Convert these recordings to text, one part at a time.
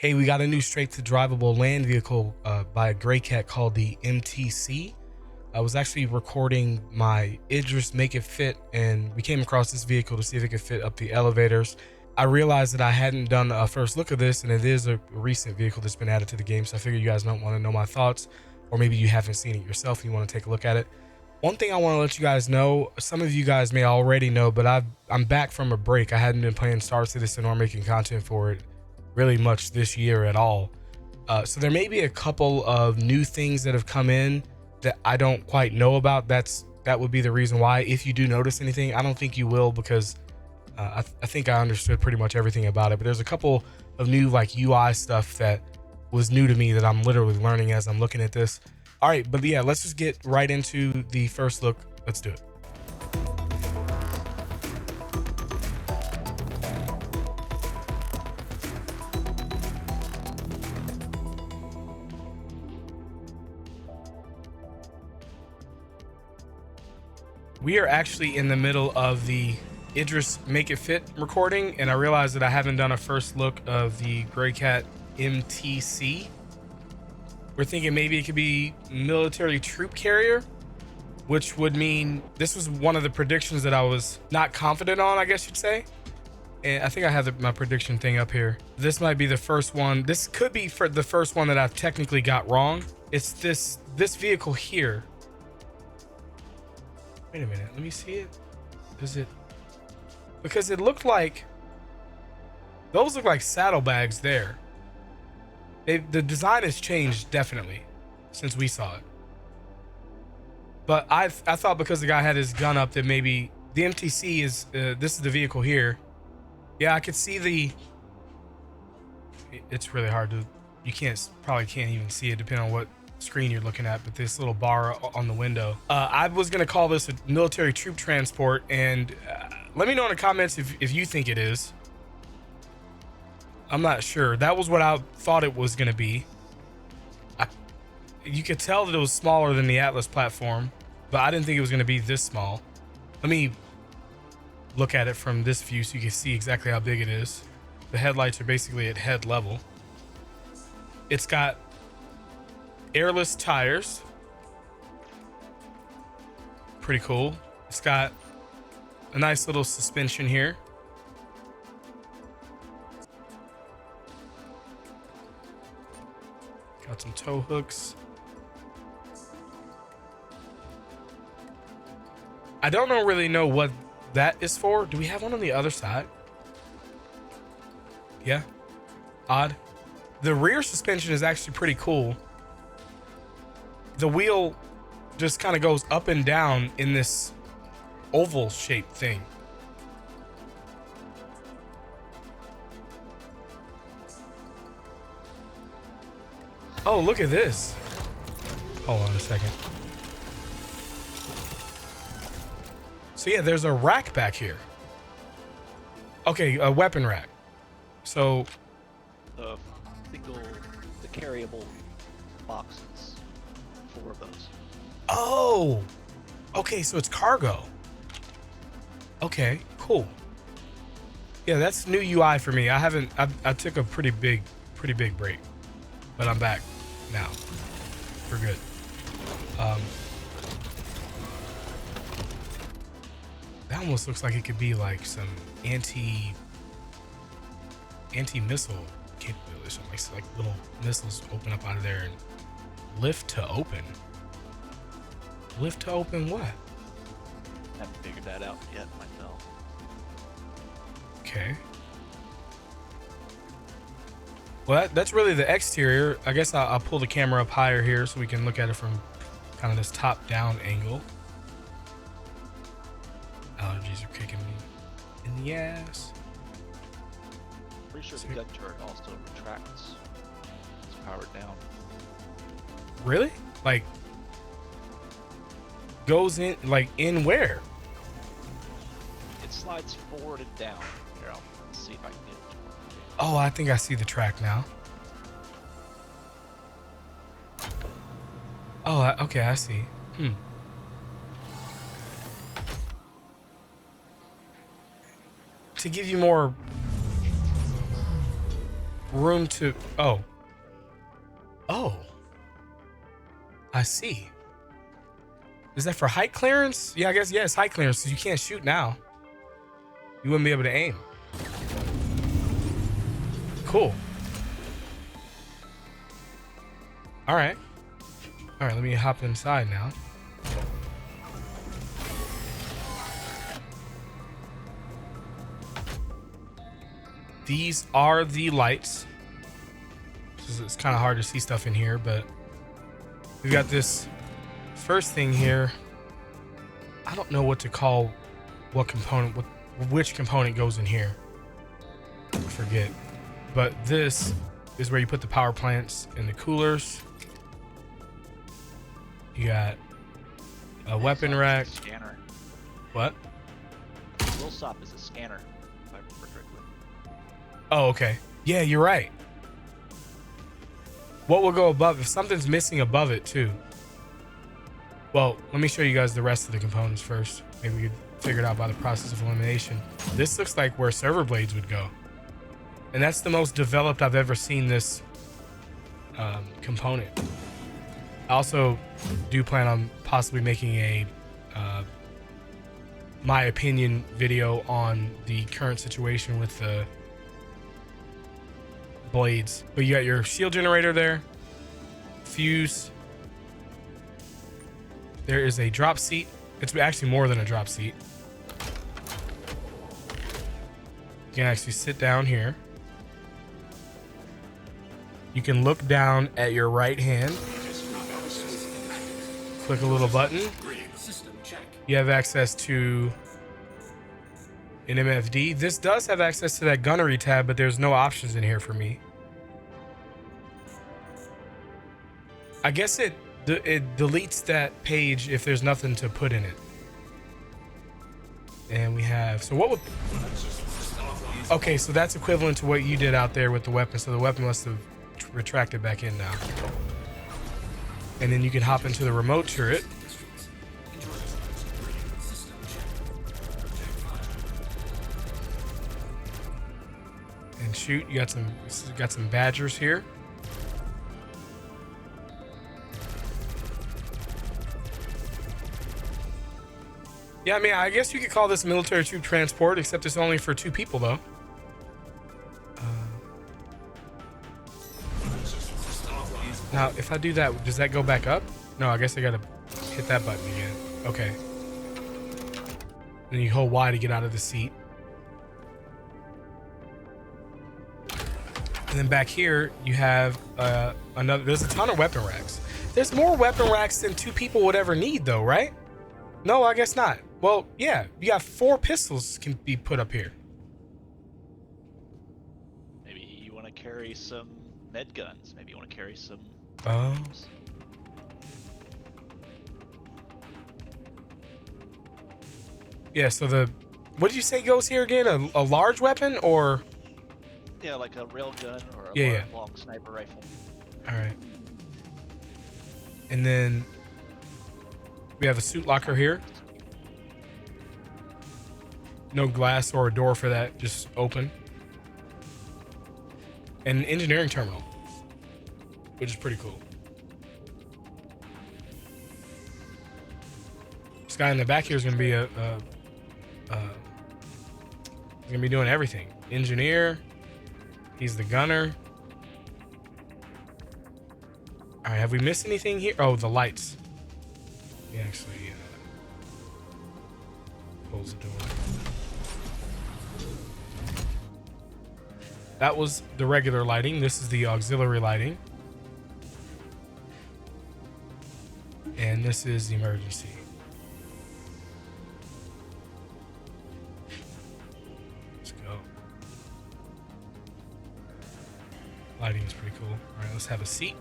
Hey, we got a new straight to drivable land vehicle by a Greycat called the MTC. I was actually recording my Idris Make It Fit, and we came across this vehicle to see if it could fit up the elevators. I realized that I hadn't done a first look of this, and it is a recent vehicle that's been added to the game, so I figured you guys might want to know my thoughts, or maybe you haven't seen it yourself and you want to take a look at it. One thing I want to let you guys know, some of you guys may already know, but I'm back from a break. I hadn't been playing Star Citizen or making content for it really much this year at all. So there may be a couple of new things that have come in that I don't quite know about. That would be the reason why. If you do notice anything, I don't think you will, because I think I understood pretty much everything about it. But there's a couple of new like UI stuff that was new to me that I'm literally learning as I'm looking at this. All right, but yeah, let's just get right into the first look. Let's do it. We are actually in the middle of the Idris Make It Fit recording, and I realized that I haven't done a first look of the Greycat MTC. We're thinking maybe it could be military troop carrier, which would mean this was one of the predictions that I was not confident on, I guess you'd say. And I think I have my prediction thing up here. This might be the first one. This could be for the first one that I've technically got wrong. It's this vehicle here. Wait a minute, let me see it. Is it? Because it looked like, those look like saddlebags there. The design has changed definitely since we saw it. But I thought because the guy had his gun up that maybe the MTC is, this is the vehicle here. Yeah, I could see it's really hard to, you probably can't even see it depending on what screen you're looking at, but this little bar on the window. I was gonna call this a military troop transport, and let me know in the comments if you think it is. I'm not sure. That was what I thought it was gonna be. You could tell that it was smaller than the Atlas platform, but I didn't think it was gonna be this small. Let me look at it from this view so you can see exactly how big it is. The headlights are basically at head level. It's got airless tires. Pretty cool. It's got a nice little suspension here. Got some tow hooks. I don't really know what that is for. Do we have one on the other side? Yeah. Odd. The rear suspension is actually pretty cool. The wheel just kind of goes up and down in this oval shaped thing. Oh, look at this. Hold on a second. So yeah, there's a rack back here. Okay, a weapon rack. So the carryable boxes. 4 of those. Oh, okay, so it's cargo. Okay, cool. Yeah, that's new UI for me. I took a pretty big break, but I'm back now. We're good. That almost looks like it could be like some anti-missile capability. Like little missiles open up out of there and lift to open. Lift to open what? Haven't figured that out yet myself. Okay. Well, that's really the exterior. I guess I'll pull the camera up higher here so we can look at it from kind of this top-down angle. Allergies are kicking me in the ass. Pretty sure the gun turret also retracts. It's powered down. Really? Like, goes in, like, in where? It slides forward and down. Here, I'll see if I can get it. Oh, I think I see the track now. Oh, okay, I see. To give you more room to... Oh. Oh. I see. Is that for height clearance? Yeah, I guess, yeah, it's height clearance, so you can't shoot now. You wouldn't be able to aim. Cool. All right. All right, let me hop inside now. These are the lights. It's kind of hard to see stuff in here, but we've got this first thing here. I don't know what to call what component, which component goes in here. I forget. But this is where you put the power plants and the coolers. You got a weapon rack. Scanner. What? Willsop is a scanner, if I remember correctly. Oh, okay. Yeah, you're right. What will go above? If something's missing above it too. Well, let me show you guys the rest of the components first. Maybe we could figure it out by the process of elimination. This looks like where server blades would go. And that's the most developed I've ever seen this component. I also do plan on possibly making a my opinion video on the current situation with the blades. But you got your shield generator there, fuse. There is a drop seat. It's actually more than a drop seat. You can actually sit down here. You can look down at your right hand. Click a little button. You have access to an MFD. This does have access to that gunnery tab, but there's no options in here for me. I guess it deletes that page if there's nothing to put in it. And we have, so what would, okay, so that's equivalent to what you did out there with the weapon. So the weapon must have retracted back in now. And then you can hop into the remote turret. And shoot. You got some badgers here. Yeah, I mean, I guess you could call this military troop transport, except it's only for 2 people though. Now, if I do that, does that go back up? No, I guess I gotta hit that button again. Okay. Then you hold Y to get out of the seat. And then back here, you have another, there's a ton of weapon racks. There's more weapon racks than 2 people would ever need though, right? No, I guess not. Well, yeah, you got 4 pistols can be put up here. Maybe you want to carry some med guns. Maybe you want to carry some... Oh. Yeah, so the, what did you say goes here again? A large weapon or? Yeah, like a rail gun or a long sniper rifle. All right. And then we have a suit locker here. No glass or a door for that, just open. And an engineering terminal, which is pretty cool. This guy in the back here is going to be he's going to be doing everything. Engineer. He's the gunner. All right, have we missed anything here? Oh, the lights. He actually close the door. That was the regular lighting. This is the auxiliary lighting. And this is the emergency. Let's go. Lighting is pretty cool. All right, let's have a seat.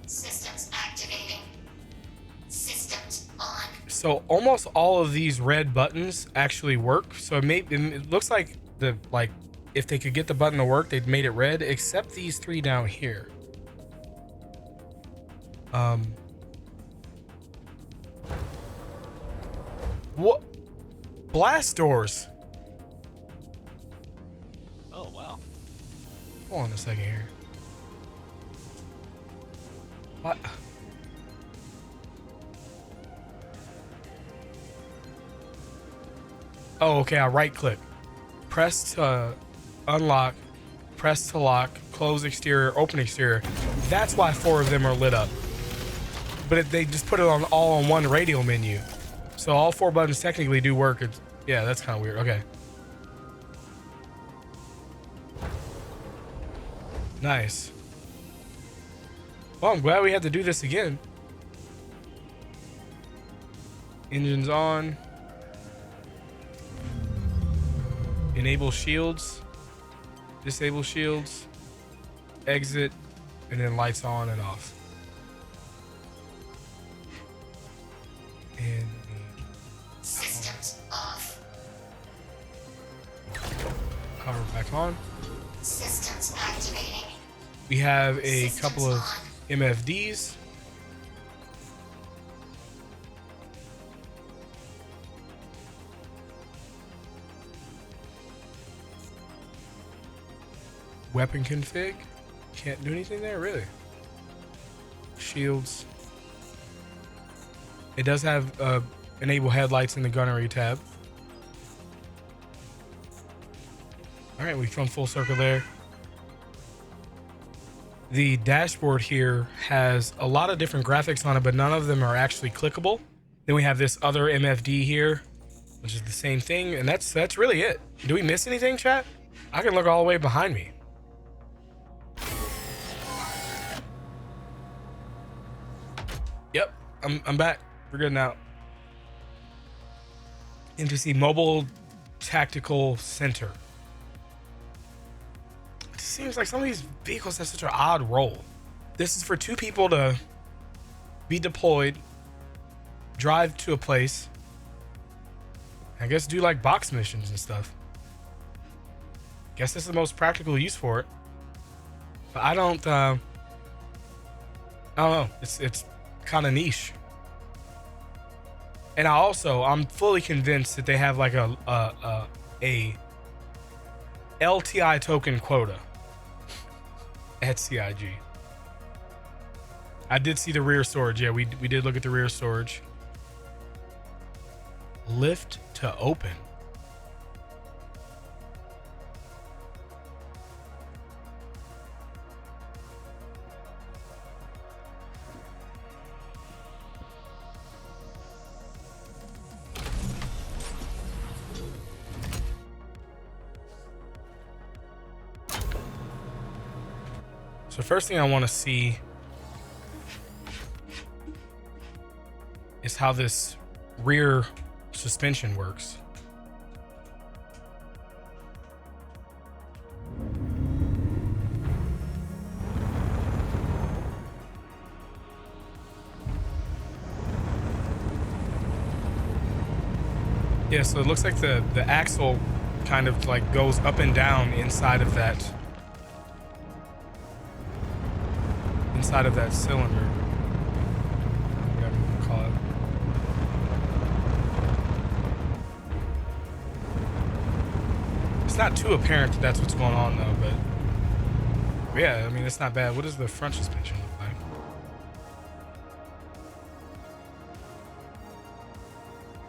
Systems activating. Systems on. So almost all of these red buttons actually work. So it looks like if they could get the button to work, they'd made it red, except these 3 down here. What? Blast doors. Oh wow. Hold on a second here. What? Oh, okay. I right click. Press to unlock. Press to lock. Close exterior. Open exterior. That's why 4 of them are lit up. But they just put it on all on one radial menu. So all 4 buttons technically do work. Yeah, that's kind of weird. Okay. Nice. Well, I'm glad we had to do this again. Engines on. Enable shields. Disable shields. Exit. And then lights on and off. And Systems off. power back on. Systems activating. We have a Systems couple of on. MFDs. Weapon config. Can't do anything there, really. Shields. It does have enable headlights in the gunnery tab. All right, we've come full circle there. The dashboard here has a lot of different graphics on it, but none of them are actually clickable. Then we have this other MFD here, which is the same thing, and that's really it. Do we miss anything, chat? I can look all the way behind me. Yep, I'm back. We're good now. MTC Mobile Tactical Center. It seems like some of these vehicles have such an odd role. This is for 2 people to be deployed, drive to a place, I guess do like box missions and stuff. Guess this is the most practical use for it. But I don't know. It's kind of niche. And I'm fully convinced that they have like a LTI token quota at CIG. I did see the rear storage. Yeah, we did look at the rear storage. Lift to open. So first thing I want to see is how this rear suspension works. Yeah, so it looks like the axle kind of like goes up and down inside of that cylinder. Whatever you want to call it. It's not too apparent that that's what's going on though, but yeah, I mean it's not bad. What does the front suspension look like?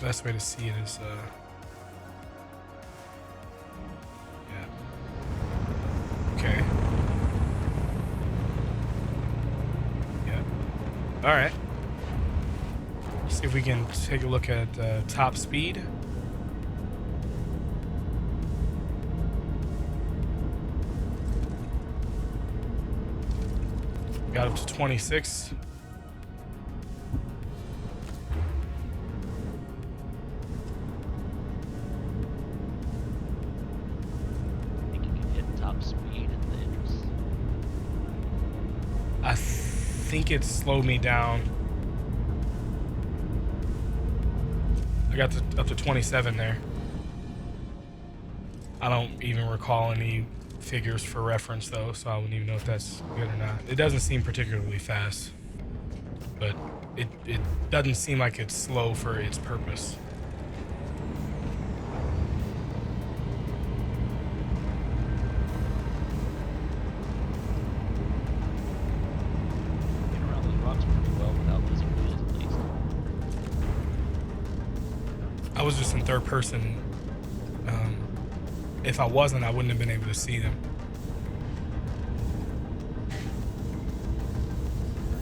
Best way to see it is yeah. Okay. All right. Let's see if we can take a look at top speed. Got up to 26. I think you can hit top speed and then just... I think it slowed me down. I got up to 27 there. I don't even recall any figures for reference though, so I wouldn't even know if that's good or not. It doesn't seem particularly fast. but it doesn't seem like it's slow for its purpose. Getting around those rocks pretty well without losing wheels at least. I was just in third person. If I wasn't, I wouldn't have been able to see them.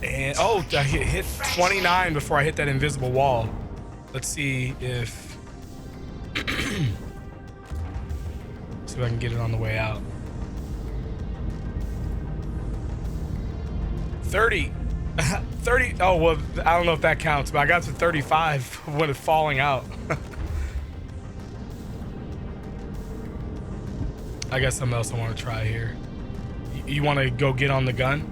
And oh, I hit 29 before I hit that invisible wall. Let's see if see if I can get it on the way out. 30. 30. Oh, well, I don't know if that counts, but I got to 35 when it's falling out. I got something else I want to try here. You want to go get on the gun?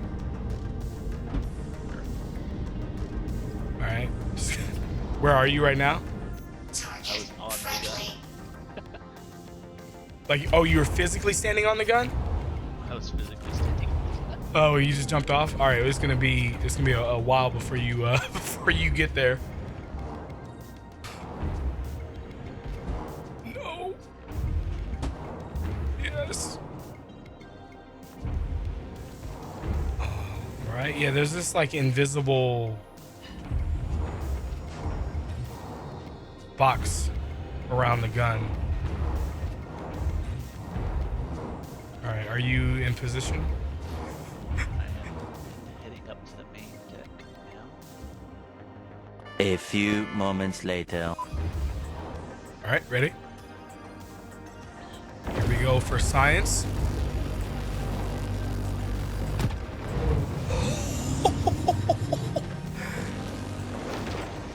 All right. Where are you right now? Target I was on the friendly. Like, oh, you were physically standing on the gun? I was physically standing on this. Oh, you just jumped off. All right, it's gonna be a while before you before you get there. No. Yes. All right. Yeah, there's this like invisible box around the gun. All right, are you in position? I am heading up to the main deck now. A few moments later. All right, ready? Here we go for science.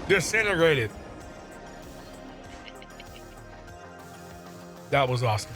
Disintegrated. That was awesome.